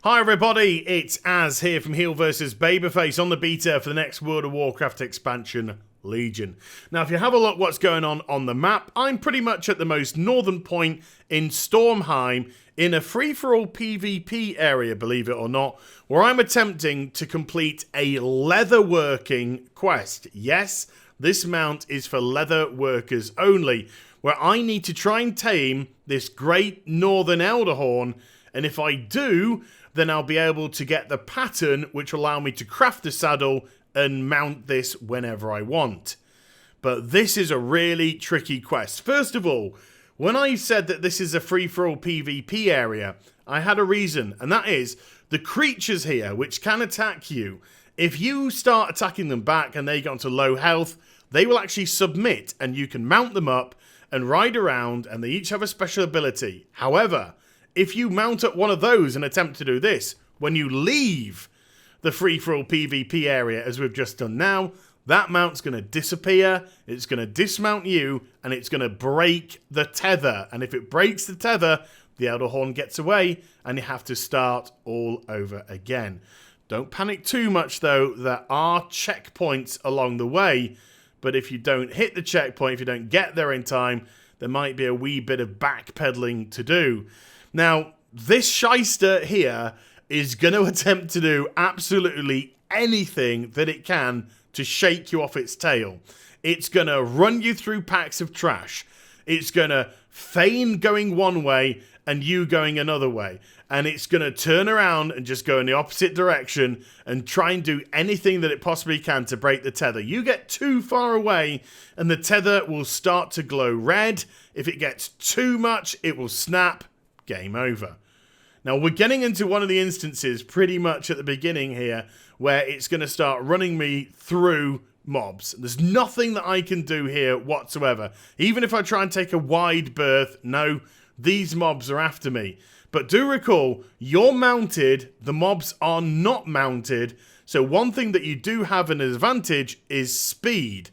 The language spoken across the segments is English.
Hi everybody, it's Az here from HeelvsBabyface on the beta for the next World of Warcraft expansion, Legion. Now if you have a look what's going on the map, I'm pretty much at the most northern point in Stormheim in a free-for-all PvP area, believe it or not, where I'm attempting to complete a leatherworking quest. Yes, this mount is for leatherworkers only, where I need to try and tame this great northern ELDERHORN, and if I do, then I'll be able to get the pattern which will allow me to craft the saddle and mount this whenever I want. But this is a really tricky quest. First of all, when I said that this is a free-for-all PvP area, I had a reason, and that is the creatures here which can attack you. If you start attacking them back and they get onto low health, they will actually submit and you can mount them up and ride around, and they each have a special ability. However, if you mount up one of those and attempt to do this, when you leave the free-for-all PvP area, as we've just done now, that mount's going to disappear, it's going to dismount you, and it's going to break the tether. And if it breaks the tether, the ELDERHORN gets away, and you have to start all over again. Don't panic too much, though. There are checkpoints along the way, but if you don't hit the checkpoint, if you don't get there in time, there might be a wee bit of backpedaling to do. Now, this shyster here is going to attempt to do absolutely anything that it can to shake you off its tail. It's going to run you through packs of trash. It's going to feign going one way and you going another way. And it's going to turn around and just go in the opposite direction and try and do anything that it possibly can to break the tether. You get too far away and the tether will start to glow red. If it gets too much, it will snap. Game over. Now we're getting into one of the instances pretty much at the beginning here where it's going to start running me through mobs. There's nothing that I can do here whatsoever. Even if I try and take a wide berth, no, these mobs are after me. But do recall, you're mounted, the mobs are not mounted, so one thing that you do have an advantage is speed.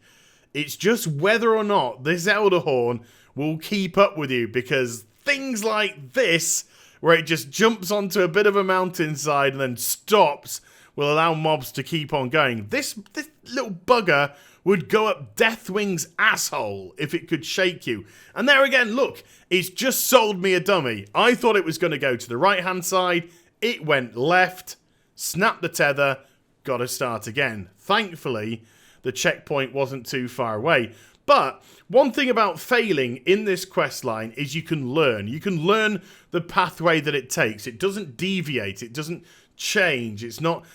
It's just whether or not this ELDERHORN will keep up with you, because things like this, where it just jumps onto a bit of a mountainside and then stops, will allow mobs to keep on going. This little bugger would go up Deathwing's asshole if it could shake you. And there again, look, it's just sold me a dummy. I thought it was going to go to the right-hand side. It went left, snapped the tether, got to start again. Thankfully, the checkpoint wasn't too far away. But one thing about failing in this quest line is you can learn. You can learn the pathway that it takes. It doesn't deviate. It doesn't change. It's not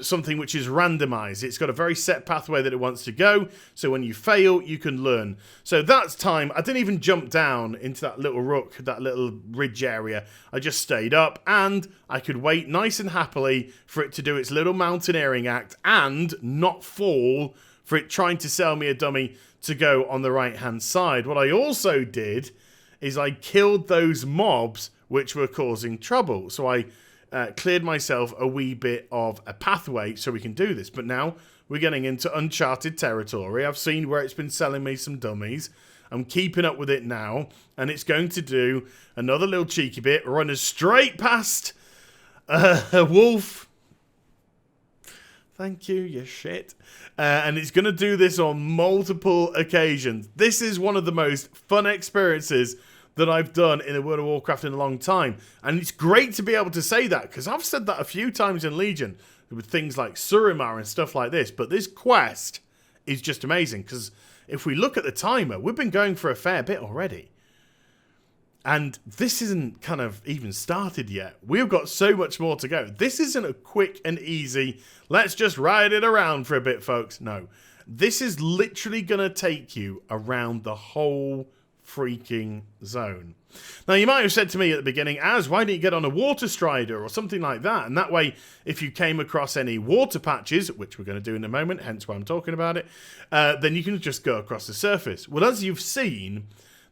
something which is randomized. It's got a very set pathway that it wants to go. So when you fail, you can learn. So that's time. I didn't even jump down into that little rook, that little ridge area. I just stayed up and I could wait nice and happily for it to do its little mountaineering act and not fall for it trying to sell me a dummy to go on the right hand side. What I also did is I killed those mobs which were causing trouble. So I cleared myself a wee bit of a pathway so we can do this. But now we're getting into uncharted territory. I've seen where it's been selling me some dummies. I'm keeping up with it now, and it's going to do another little cheeky bit, run us straight past a wolf. Thank you, you shit. And it's going to do this on multiple occasions. This is one of the most fun experiences that I've done in a World of Warcraft in a long time. And it's great to be able to say that, because I've said that a few times in Legion with things like Surimar and stuff like this. But this quest is just amazing, because if we look at the timer, we've been going for a fair bit already. And this isn't kind of even started yet. We've got so much more to go. This isn't a quick and easy, let's just ride it around for a bit, folks. No. This is literally going to take you around the whole freaking zone. Now, you might have said to me at the beginning, Az, why don't you get on a water strider or something like that? And that way, if you came across any water patches, which we're going to do in a moment, hence why I'm talking about it, then you can just go across the surface. Well, as you've seen,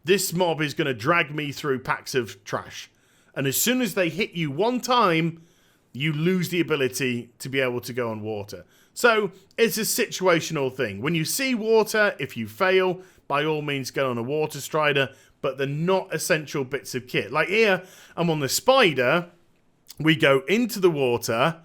this mob is going to drag me through packs of trash. And as soon as they hit you one time, you lose the ability to be able to go on water. So it's a situational thing. When you see water, if you fail, by all means get on a water strider, but they're not essential bits of kit. Like here, I'm on the spider, we go into the water.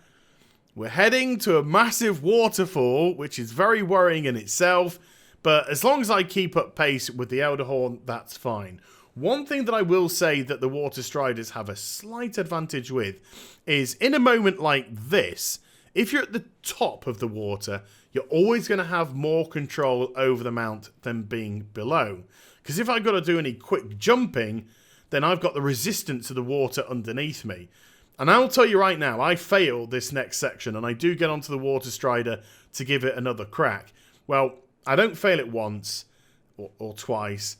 We're heading to a massive waterfall, which is very worrying in itself. But as long as I keep up pace with the Elderhorn, that's fine. One thing that I will say that the Water Striders have a slight advantage with is in a moment like this, if you're at the top of the water, you're always going to have more control over the mount than being below. Because if I've got to do any quick jumping, then I've got the resistance of the water underneath me. And I'll tell you right now, I failed this next section, and I do get onto the Water Strider to give it another crack. Well, I don't fail it once or twice.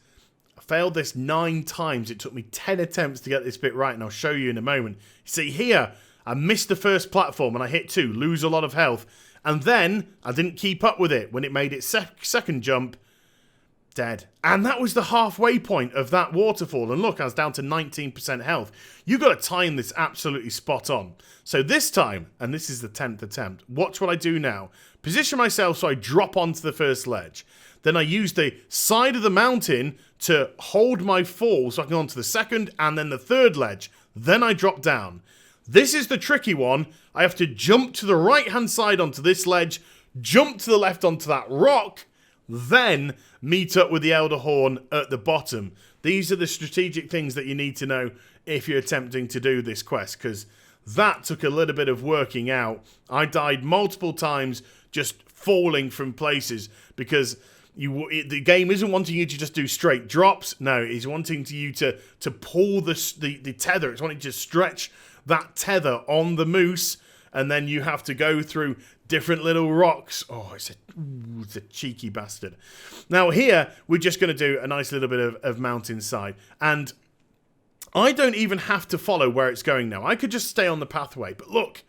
I failed this 9 times. It took me 10 attempts to get this bit right, and I'll show you in a moment. You see here, I missed the first platform, and I hit 2, lose a lot of health. And then I didn't keep up with it. When it made its second jump, dead. And that was the halfway point of that waterfall. And look, I was down to 19% health. You've got to time this absolutely spot on. So this time, and this is the 10th attempt, watch what I do now. Position myself so I drop onto the first ledge. Then I use the side of the mountain to hold my fall so I can go onto the second and then the third ledge. Then I drop down. This is the tricky one. I have to jump to the right-hand side onto this ledge, jump to the left onto that rock, then meet up with the Elderhorn at the bottom. These are the strategic things that you need to know if you're attempting to do this quest, because that took a little bit of working out. I died multiple times just falling from places because the game isn't wanting you to just do straight drops. No, it's wanting you to pull the tether. It's wanting to stretch that tether on the moose, and then you have to go through different little rocks. Oh, it's a cheeky bastard. Now here, we're just going to do a nice little bit of mountainside. And I don't even have to follow where it's going now. I could just stay on the pathway. But look,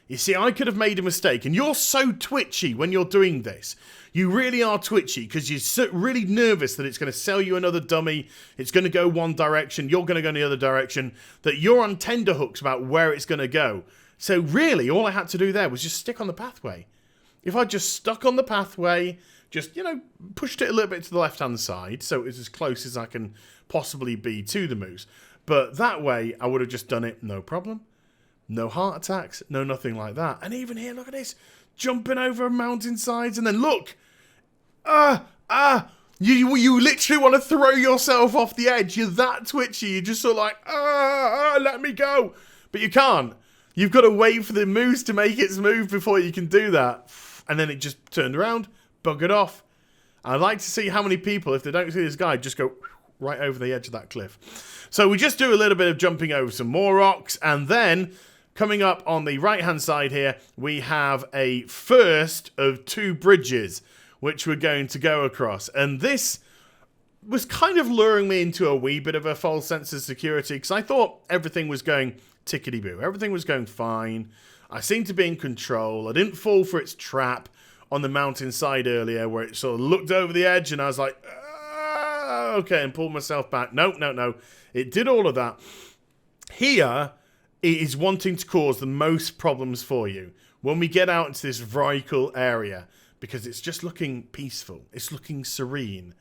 you see, I could have made a mistake. And you're so twitchy when you're doing this. You really are twitchy because you're so really nervous that it's going to sell you another dummy. It's going to go one direction. You're going to go in the other direction. That you're on tenterhooks about where it's going to go. So really, all I had to do there was just stick on the pathway. If I just stuck on the pathway, just, pushed it a little bit to the left-hand side, so it's as close as I can possibly be to the moose. But that way, I would have just done it, no problem. No heart attacks, no nothing like that. And even here, look at this. Jumping over mountainsides, and then look. You literally want to throw yourself off the edge. You're that twitchy. You're just sort of like, let me go. But you can't. You've got to wait for the moose to make its move before you can do that. And then it just turned around, buggered off. I'd like to see how many people, if they don't see this guy, just go right over the edge of that cliff. So we just do a little bit of jumping over some more rocks. And then, coming up on the right-hand side here, we have a first of 2 bridges, which we're going to go across. And this was kind of luring me into a wee bit of a false sense of security, because I thought everything was going tickety-boo. Everything was going fine. I seemed to be in control. I didn't fall for its trap on the mountainside earlier where it sort of looked over the edge and I was like, okay, and pulled myself back. No. It did all of that. Here, it is wanting to cause the most problems for you when we get out into this vehicle area, because it's just looking peaceful. It's looking serene.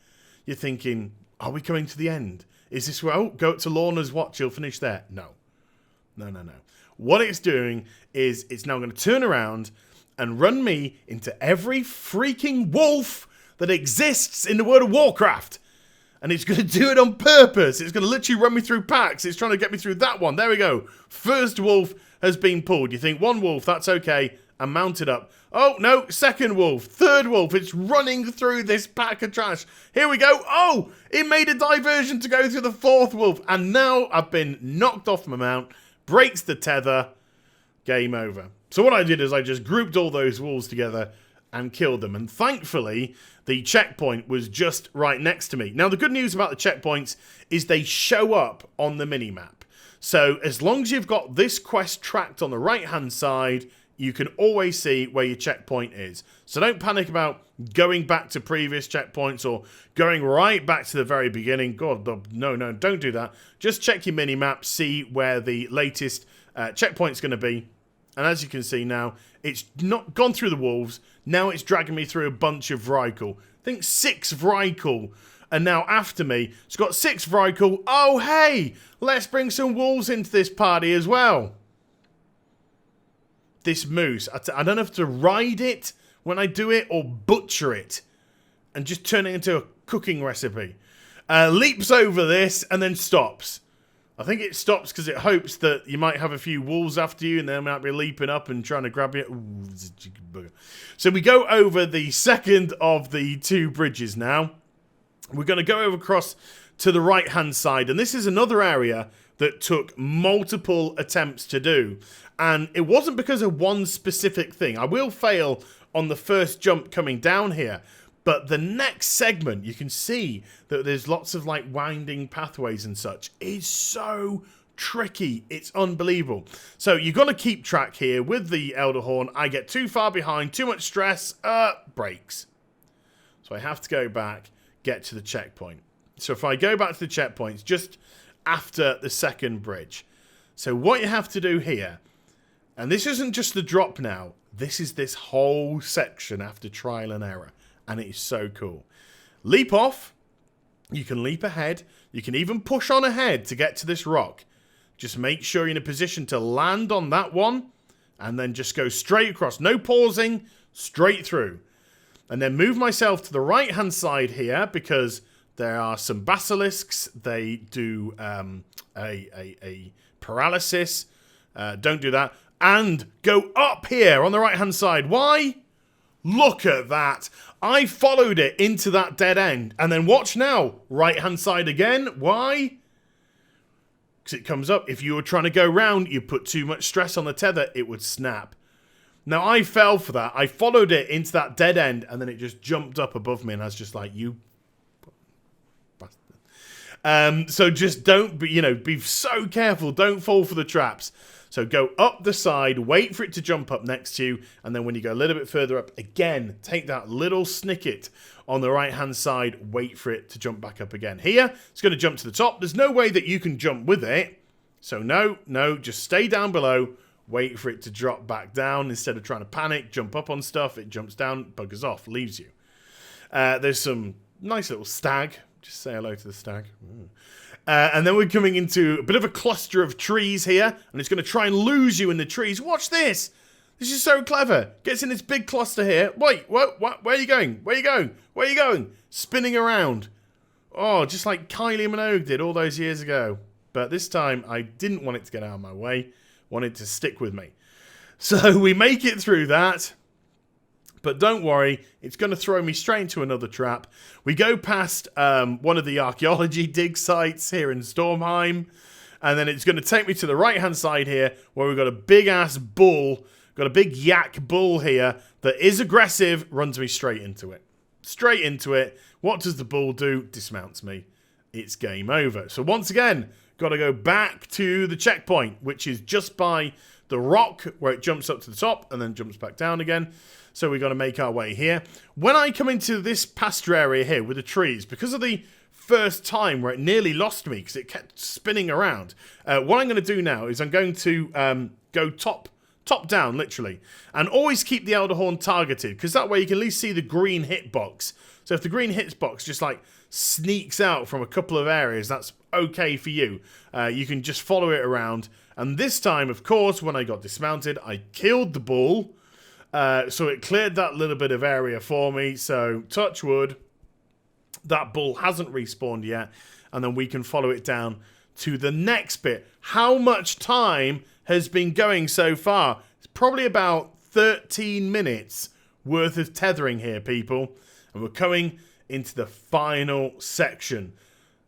You're thinking, are we coming to the end? Is this where, go to Lorna's watch, you'll finish there? No. What it's doing is it's now going to turn around and run me into every freaking wolf that exists in the World of Warcraft. And it's going to do it on purpose. It's going to literally run me through packs. It's trying to get me through that one. There we go. First wolf has been pulled. You think 1 wolf, that's okay. And mounted up. Oh, no, 2nd wolf, 3rd wolf. It's running through this pack of trash. Here we go. Oh, it made a diversion to go through the 4th wolf. And now I've been knocked off my mount. Breaks the tether. Game over. So what I did is I just grouped all those wolves together and killed them. And thankfully, the checkpoint was just right next to me. Now, the good news about the checkpoints is they show up on the minimap. So as long as you've got this quest tracked on the right-hand side, you can always see where your checkpoint is. So don't panic about going back to previous checkpoints or going right back to the very beginning. God, no, don't do that. Just check your minimap, see where the latest checkpoint's going to be. And as you can see now, it's not gone through the wolves. Now it's dragging me through a bunch of Vrykul. I think 6 Vrykul are now after me. It's got 6 Vrykul. Oh, hey, let's bring some wolves into this party as well. this moose. I don't have to ride it when I do it or butcher it and just turn it into a cooking recipe. Leaps over this and then stops. I think it stops because it hopes that you might have a few wolves after you and they might be leaping up and trying to grab you. Ooh, so we go over the second of the 2 bridges now. We're going to go over across to the right-hand side. And this is another area that took multiple attempts to do. And it wasn't because of one specific thing. I will fail on the first jump coming down here. But the next segment, you can see that there's lots of like winding pathways and such. It's so tricky. It's unbelievable. So you've got to keep track here with the Elderhorn. I get too far behind, too much stress, breaks. So I have to go back, get to the checkpoint. So if I go back to the checkpoints just after the second bridge. So what you have to do here, and this isn't just the drop now, this is this whole section after trial and error. And it is so cool. Leap off. You can leap ahead. You can even push on ahead to get to this rock. Just make sure you're in a position to land on that one. And then just go straight across. No pausing. Straight through. And then move myself to the right-hand side here. Because there are some basilisks. They do a paralysis. Don't do that. And go up here on the right-hand side. Why? Look at that. I followed it into that dead end. And then watch now. Right-hand side again. Why? Because it comes up. If you were trying to go round, you put too much stress on the tether, it would snap. Now, I fell for that. I followed it into that dead end, and then it just jumped up above me, and I was just like, you bastard. So just don't, be so careful. Don't fall for the traps. So go up the side, wait for it to jump up next to you, and then when you go a little bit further up, again, take that little snicket on the right-hand side, wait for it to jump back up again. Here, it's going to jump to the top. There's no way that you can jump with it. So no, just stay down below, wait for it to drop back down. Instead of trying to panic, jump up on stuff, it jumps down, buggers off, leaves you. There's some nice little stag. Just say hello to the stag. And then we're coming into a bit of a cluster of trees here. And it's going to try and lose you in the trees. Watch this. This is so clever. Gets in this big cluster here. Wait, what? Where are you going? Where are you going? Where are you going? Spinning around. Oh, just like Kylie Minogue did all those years ago. But this time, I didn't want it to get out of my way. Wanted to stick with me. So we make it through that. But don't worry, it's going to throw me straight into another trap. We go past one of the archaeology dig sites here in Stormheim. And then it's going to take me to the right-hand side here, where we've got a big-ass bull. Got a big yak bull here that is aggressive, runs me straight into it. Straight into it. What does the bull do? Dismounts me. It's game over. So once again, got to go back to the checkpoint, which is just by the rock where it jumps up to the top and then jumps back down again. So we've got to make our way here. When I come into this pasture area here with the trees, because of the first time where it nearly lost me because it kept spinning around, what I'm going to do now is I'm going to go top down, literally, and always keep the Elderhorn targeted, because that way you can at least see the green hitbox. So if the green hitbox just like sneaks out from a couple of areas, that's okay for you. You can just follow it around. And this time, of course, when I got dismounted, I killed the bull. So it cleared that little bit of area for me. So touch wood, that bull hasn't respawned yet. And then we can follow it down to the next bit. How much time has been going so far? It's probably about 13 minutes worth of tethering here, people. And we're coming into the final section.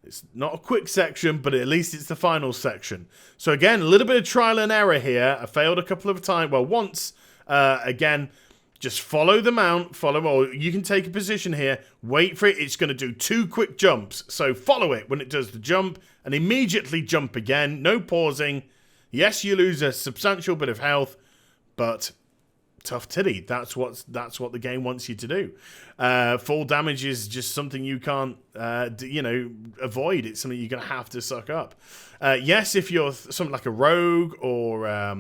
It's not a quick section, but at least it's the final section. So again, a little bit of trial and error here. I failed a couple of times. Well, once. Again, just follow the mount. Or you can take a position here. Wait for it. It's going to do 2 quick jumps. So follow it when it does the jump. And immediately jump again. No pausing. Yes, you lose a substantial bit of health. But tough titty. That's what the game wants you to do. Fall damage is just something you can't, avoid. It's something you're going to have to suck up. Yes, if you're something like a rogue or a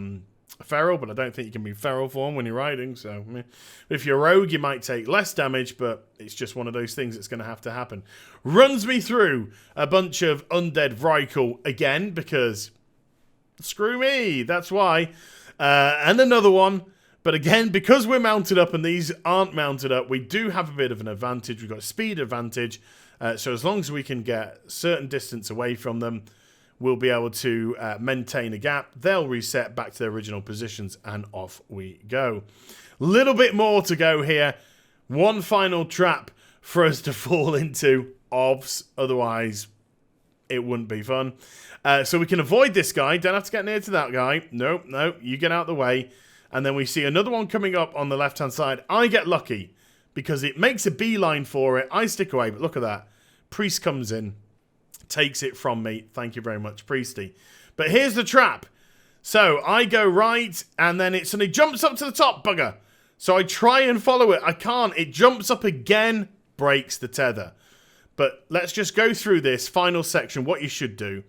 feral, but I don't think you can be feral form when you're riding. So if you're a rogue, you might take less damage, but it's just one of those things that's going to have to happen. Runs me through a bunch of undead Vrykul again, because screw me. That's why. And another one. But again, because we're mounted up and these aren't mounted up, we do have a bit of an advantage. We've got a speed advantage. So as long as we can get a certain distance away from them, we'll be able to maintain a gap. They'll reset back to their original positions and off we go. Little bit more to go here. One final trap for us to fall into. Otherwise, it wouldn't be fun. So we can avoid this guy. Don't have to get near to that guy. No, you get out of the way. And then we see another one coming up on the left-hand side. I get lucky because it makes a beeline for it. I stick away, but look at that. Priest comes in, takes it from me. Thank you very much, Priesty. But here's the trap. So I go right, and then it suddenly jumps up to the top, bugger. So I try and follow it. I can't. It jumps up again, breaks the tether. But let's just go through this final section. What you should do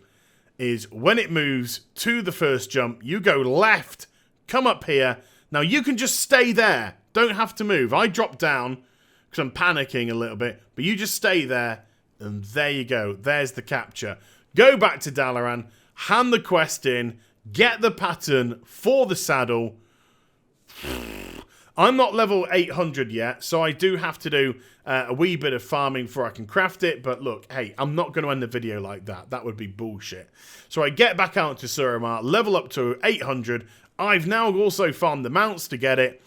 is when it moves to the first jump, you go left, come up here. Now you can just stay there. Don't have to move. I drop down because I'm panicking a little bit. But you just stay there. And there you go. There's the capture. Go back to Dalaran. Hand the quest in. Get the pattern for the saddle. I'm not level 800 yet. So I do have to do a wee bit of farming before I can craft it. But look, hey, I'm not going to end the video like that. That would be bullshit. So I get back out to Suramar. Level up to 800. I've now also farmed the mounts to get it.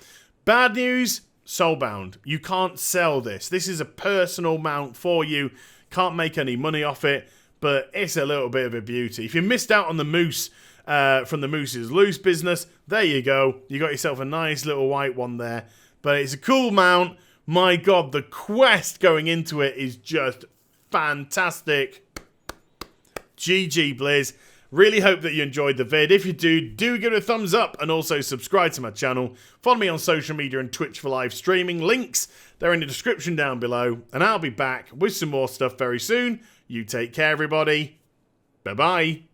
Bad news, soulbound. You can't sell this. This is a personal mount for you. Can't make any money off it, but it's a little bit of a beauty. If you missed out on the moose from the Moose's Loose business, there you go. You got yourself a nice little white one there. But it's a cool mount. My God, the quest going into it is just fantastic. GG, Blizz. Really hope that you enjoyed the vid. If you do give it a thumbs up and also subscribe to my channel. Follow me on social media and Twitch for live streaming. Links, they're in the description down below. And I'll be back with some more stuff very soon. You take care, everybody. Bye-bye.